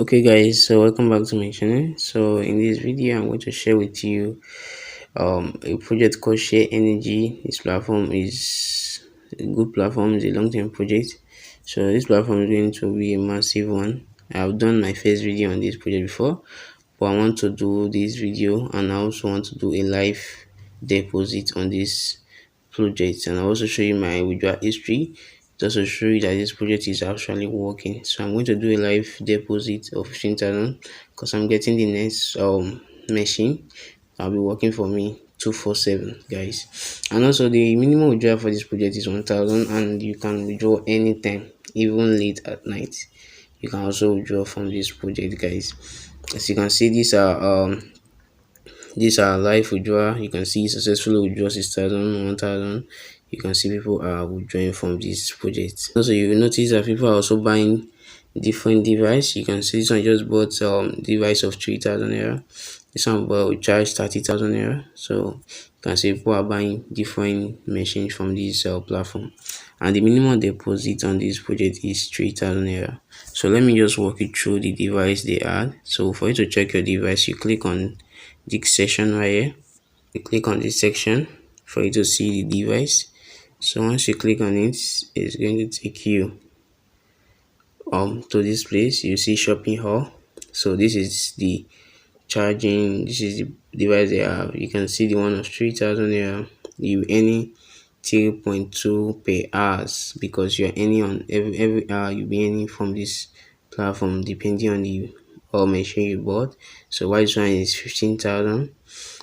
Okay guys, so welcome back to my channel. So in this video I'm going to share with you a project called Share Energy. This platform is a good platform, it's a long-term project. So this platform is going to be a massive one. I've done my first video on this project before, but I want to do this video and I also want to do a live deposit on this project, and I also show you my withdrawal history to also show you that this project is actually working. So I'm going to do a live deposit of 15,000 because I'm getting the next machine that'll be working for me 247 guys. And also the minimum withdrawal for this project is 1,000, and you can withdraw anytime, even late at night. You can also withdraw from this project guys. As you can see, these are live withdrawal. You can see successfully withdraw 6,000, 1,000. You can see people are withdrawing from this project. Also, you will notice that people are also buying different device. You can see this one just bought device of 3,000 naira. This one will charge 30,000 naira. So you can see people are buying different machines from this platform. And the minimum deposit on this project is 3,000 naira. So let me just walk you through the device they add. So for you to check your device, you click on this section right here. You click on this section for you to see the device. So once you click on it, it's going to take you to this place. You see shopping hall. So this is the charging, this is the device they have. You can see the one of 3,000 naira. You earning 3.2 per hours because you're earning on every hour. You'll be earning from this platform depending on the machine you bought. So why this one is 15,000.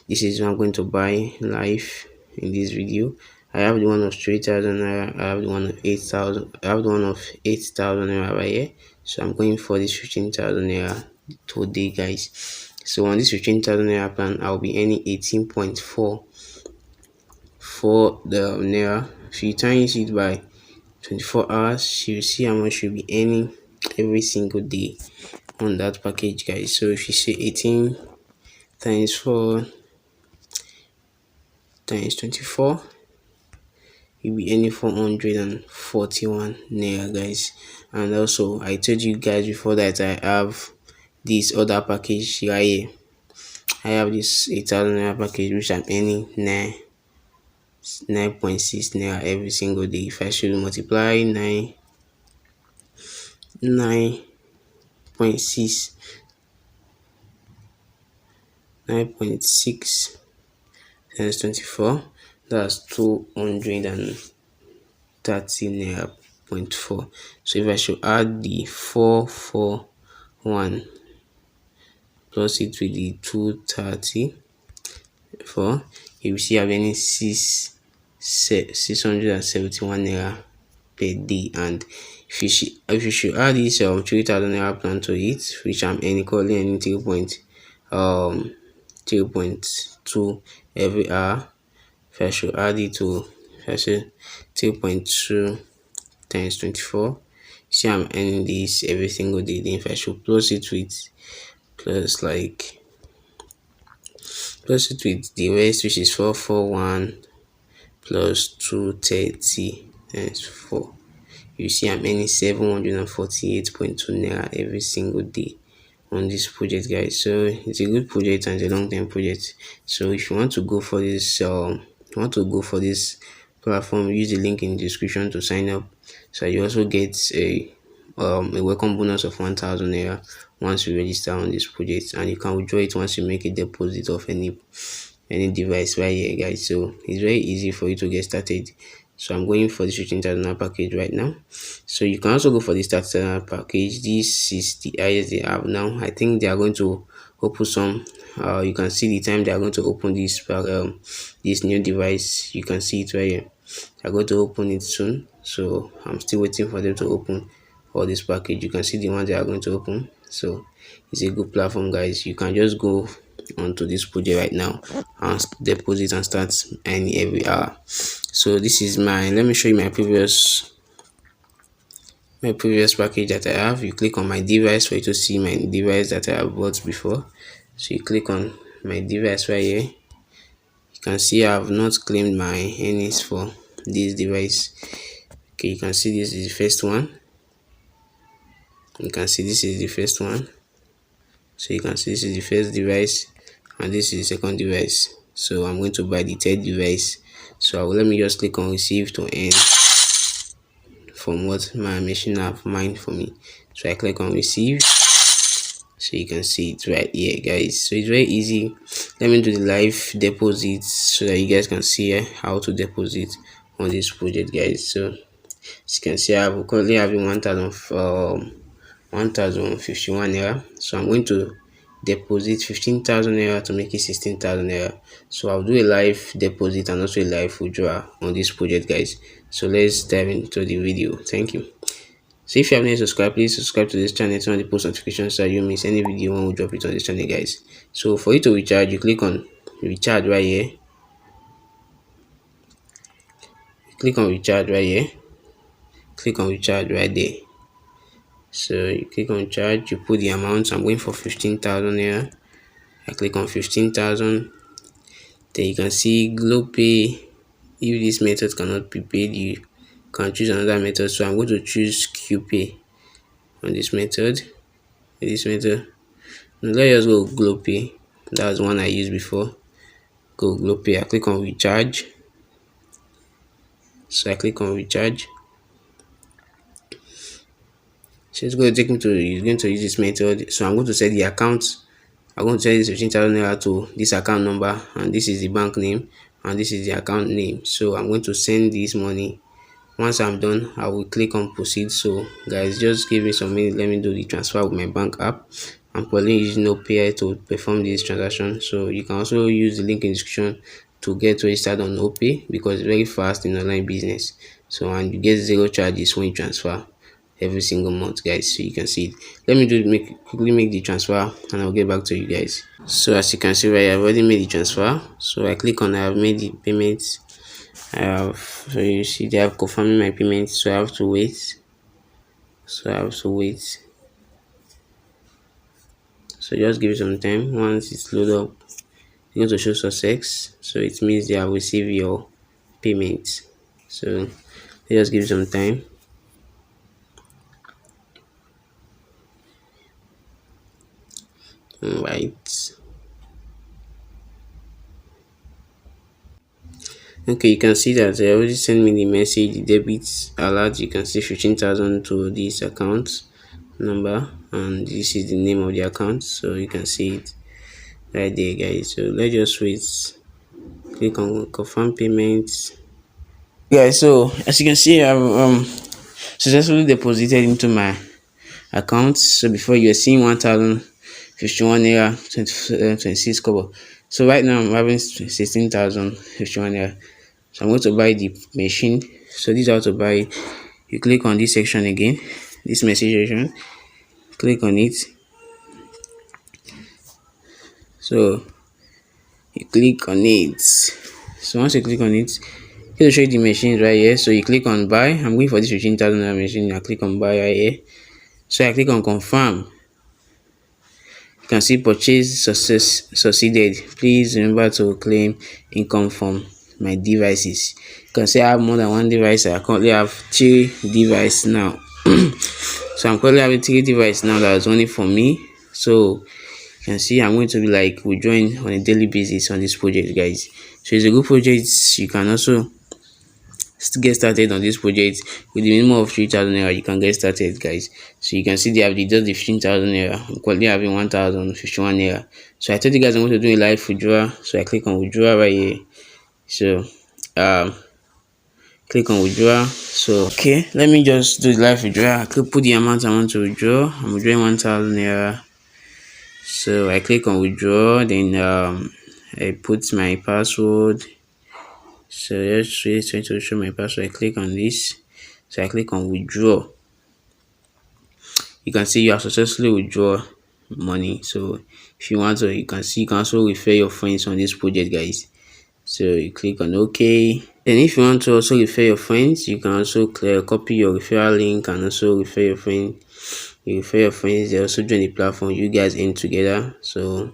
This is what I'm going to buy live in this video. I have the one of 3,000 naira. I have the one of 8,000. I have the one of 8,000 naira right here. So I'm going for this 15,000 naira today, guys. So on this 15,000 naira plan, I'll be earning 18.4 for the naira. If you times it by 24 hours, you see how much you'll be earning every single day on that package, guys. So if you say 18 times 4 times 24, you'll be earning 441 naira, guys. And also I told you guys before that I have this other package right here. I have this 8,000 naira package which I'm earning 9.6 naira every single day. If I should multiply 9.6 times 24, that's 230 naira 0.4. So if I should add the 441 plus it with the 234, you will see I'm earning 671 naira per day. And if you should add this 3,000 naira plan to it, which I'm currently earning 3.2 every hour. If I should add it to, if I say 3.2 times 24, see I'm earning this every single day. Then if I should plus it with the rest, which is 441 plus 230 times 4, you see I'm earning 748.2 naira every single day on this project, guys. So it's a good project and it's a long-term project. So if you want to go for this platform, use the link in the description to sign up. So you also get a welcome bonus of 1,000 naira once you register on this project, and you can withdraw it once you make a deposit of any device right here, guys. So it's very easy for you to get started. So I'm going for the 15,000 package right now. So you can also go for the starter package. This is the highest they have now. I think they are going to open some. You can see the time they are going to open this new device. You can see it right here. They're going to open it soon. So I'm still waiting for them to open all this package. You can see the ones they are going to open. So it's a good platform, guys. You can just go onto this project right now and deposit and start earning every hour. So this is let me show you my previous package that I have. You click on my device for you to see my device that I have bought before. So you click on my device right here. You can see I have not claimed my earnings for this device. Okay, you can see this is the first one. You can see this is the first one. So you can see this is the first device and this is the second device. So I'm going to buy the third device. So let me just click on receive to earn from what my machine have mined for me. So I click on receive. So you can see it right here, guys. So it's very easy. Let me do the live deposit so that you guys can see how to deposit on this project, guys. So as you can see, I'm currently having 1051 naira. So I'm going to deposit 15,000 naira to make it 16,000 naira. So I'll do a live deposit and also a live withdrawal on this project, guys. So let's dive into the video. Thank you. So if you haven't yet subscribed, please subscribe to this channel, turn on the post notifications so you miss any video when we drop it on this channel, guys. So for you to recharge, you click on recharge right here. Click on recharge right here. Click on recharge right there. So you click on charge, you put the amount. I'm going for 15,000 here. I click on 15,000. Then you can see GloPay. If this method cannot be paid, you can choose another method. So I'm going to choose QPay on this method. Now let's just go GloPay. That's one I used before. Go GloPay. I click on recharge. So I click on recharge. So it's going to take me to, it's going to use this method. So I'm going to set the account. I'm going to set this 15,000 naira to this account number, and this is the bank name, and this is the account name. So I'm going to send this money. Once I'm done, I will click on proceed. So guys, just give me some minutes. Let me do the transfer with my bank app. I'm probably using Opay to perform this transaction. So you can also use the link in the description to get registered on Opay because it's very fast in online business. So and you get zero charges when you transfer every single month, guys. So you can see it. Let me quickly make the transfer and I'll get back to you guys. So as you can see right, I've already made the transfer. So I click on I've made the payment. So you see they have confirmed my payment, so I have to wait. So just give it some time. Once it's loaded up, it's going to show success. So it means they have received your payment. So just give it some time. Right. Okay, you can see that they already sent me the message, the debit alert. You can see 15,000 to this account number, and this is the name of the account. So you can see it right there, guys. So let's just wait. Click on confirm payments. Guys, so as you can see, I've successfully deposited into my account. So before you're seeing 1,051 naira 26 kobo. So right now I'm having 16,051 naira. So I'm going to buy the machine. So this is how to buy it. You click on this section again, this message section, click on it. So you click on it. So once you click on it, it'll show you the machines right here. So you click on buy. I'm going for this 15,000 machine. I click on buy right here. So I click on confirm. You can see purchase succeeded. Please remember to claim income from my devices. You can see I have more than one device. I currently have 3 devices now. So I'm currently having 3 devices now that is only for me. So you can see I'm going to be like withdrawing on a daily basis on this project, guys. So it's a good project. You can also get started on this project with the minimum of 3,000 naira. You can get started, guys. So you can see they have deducted the 15,000 naira. I'm currently having 1,051 naira. So I told you guys I'm going to do a live withdrawal. So I click on withdrawal right here. So click on withdrawal. So okay, let me just do the live withdrawal. I could put the amount I want to withdraw. I'm withdrawing 1,000 naira. So I click on withdraw, then I put my password. So let's try to show my password. I click on this. So I click on withdraw. You can see you have successfully withdraw money. So if you want to, you can see you can also refer your friends on this project, guys. So you click on OK. Then if you want to also refer your friends, you can also copy your referral link and also refer your friend. You refer your friends, they also join the platform. You guys in together. So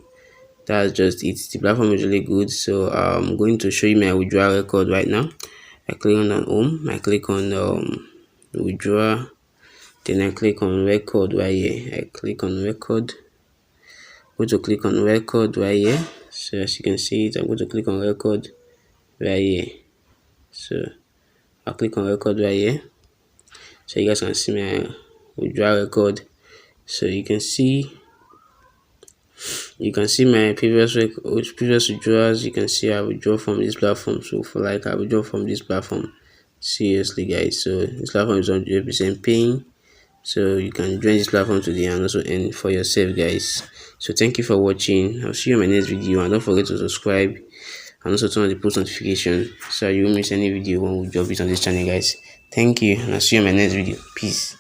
that's just it. The platform is really good. So I'm going to show you my withdrawal record right now. I click on home. I click on withdraw. Then I click on record right here. I click on record. going to click on record right here. So as you can see it, I'm going to click on record right here. So I'll click on record right here, so you guys can see my withdrawal record. So you can see my previous withdrawals. You can see I withdraw from this platform. So for like, I withdraw from this platform. Seriously guys, so this platform is 100% paying, so you can join this platform today and also earn for yourself guys. So thank you for watching. I'll see you in my next video, and don't forget to subscribe and also turn on the post notification so you won't miss any video when we drop it on this channel guys. Thank you, and I'll see you in my next video. Peace.